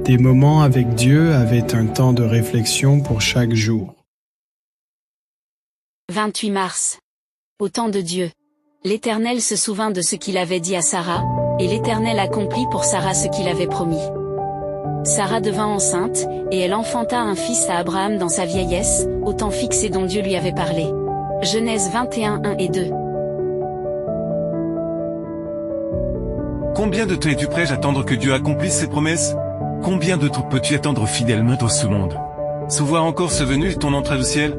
Des moments avec Dieu avaient un temps de réflexion pour chaque jour. 28 mars. Au temps de Dieu. L'Éternel se souvint de ce qu'il avait dit à Sarah, et l'Éternel accomplit pour Sarah ce qu'il avait promis. Sarah devint enceinte, et elle enfanta un fils à Abraham dans sa vieillesse, au temps fixé dont Dieu lui avait parlé. Genèse 21, 1 et 2. Combien de temps es-tu prêt à attendre que Dieu accomplisse ses promesses? Combien de temps peux-tu attendre fidèlement dans ce monde? Se voir encore ce venu ton entrée au ciel?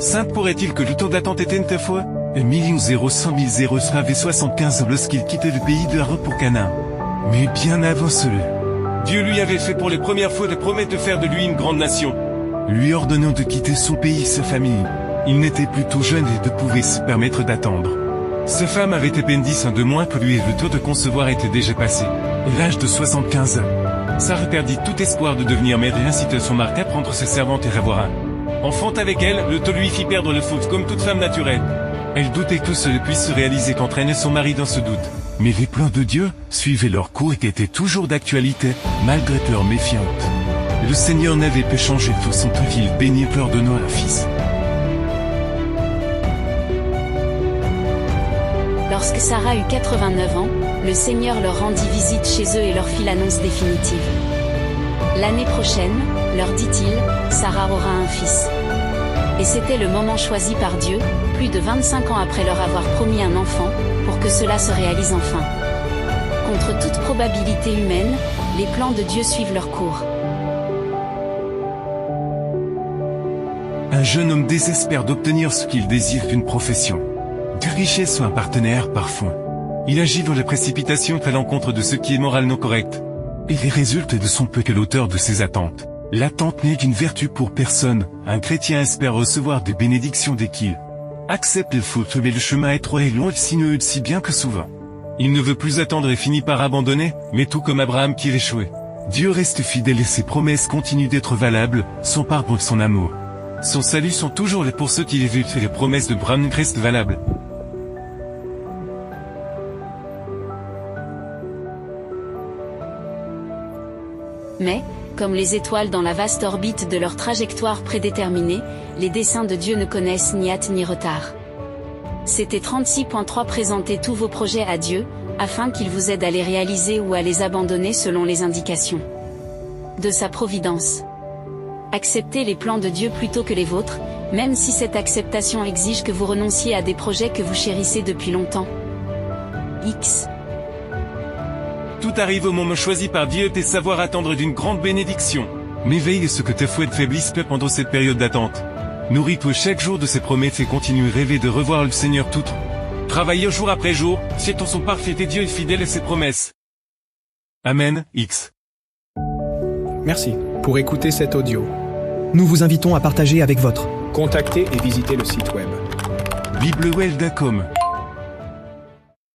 Saint pourrait-il que le temps d'attente éteigne ta foi? 1 avait 75 lorsqu'il quittait le pays de Haran pour Canaan. Mais bien avant cela, Dieu lui avait fait pour les premières fois de promettre de faire de lui une grande nation, lui ordonnant de quitter son pays et sa famille. Il n'était plus tout jeune et ne pouvait se permettre d'attendre. Sa femme avait à peine 10 ans de moins que lui et le temps de concevoir était déjà passé. À l'âge de 75 ans, Sarah perdit tout espoir de devenir mère et incita son mari à prendre ses servantes et avoir un enfant avec elle. Le temps lui fit perdre le fouet comme toute femme naturelle. Elle doutait que cela puisse se réaliser qu'entraînait son mari dans ce doute. Mais les plans de Dieu suivaient leur cours et étaient toujours d'actualité, malgré leur méfiante. Le Seigneur n'avait pas changé tout son avis, il bénit leur donnant un fils. Lorsque Sarah eut 89 ans, le Seigneur leur rendit visite chez eux et leur fit l'annonce définitive. L'année prochaine, leur dit-il, Sarah aura un fils. Et c'était le moment choisi par Dieu, plus de 25 ans après leur avoir promis un enfant, pour que cela se réalise enfin. Contre toute probabilité humaine, les plans de Dieu suivent leur cours. Un jeune homme désespère d'obtenir ce qu'il désire, une profession, des richesses ou un partenaire parfois. Il agit dans la précipitation à l'encontre de ce qui est moralement correct. Et les résultats ne sont peu que l'auteur de ses attentes. L'attente n'est qu'une vertu pour personne. Un chrétien espère recevoir des bénédictions dès qu'il accepte le faute, mais le chemin étroit et long, sinueux si bien que souvent il ne veut plus attendre et finit par abandonner, mais tout comme Abraham qui échoué. Dieu reste fidèle et ses promesses continuent d'être valables, son pardon et son amour. Son salut sont toujours là pour ceux qui les veulent et les promesses de Abraham restent valables. Mais, comme les étoiles dans la vaste orbite de leur trajectoire prédéterminée, les desseins de Dieu ne connaissent ni hâte ni retard. C'était 36.3 Présentez tous vos projets à Dieu, afin qu'il vous aide à les réaliser ou à les abandonner selon les indications de sa providence. Acceptez les plans de Dieu plutôt que les vôtres, même si cette acceptation exige que vous renonciez à des projets que vous chérissez depuis longtemps. X. Tout arrive au moment choisi par Dieu et savoir attendre d'une grande bénédiction. Mais veille à ce que ta foi ne faiblisse pas pendant cette période d'attente. Nourris-toi chaque jour de ses promesses et continue à rêver de revoir le Seigneur tout. Travaille jour après jour, c'est ton son parfait et Dieu est fidèle à ses promesses. Amen, X. Merci pour écouter cet audio. Nous vous invitons à partager avec votre. Contactez et visitez le site web. Biblewell.com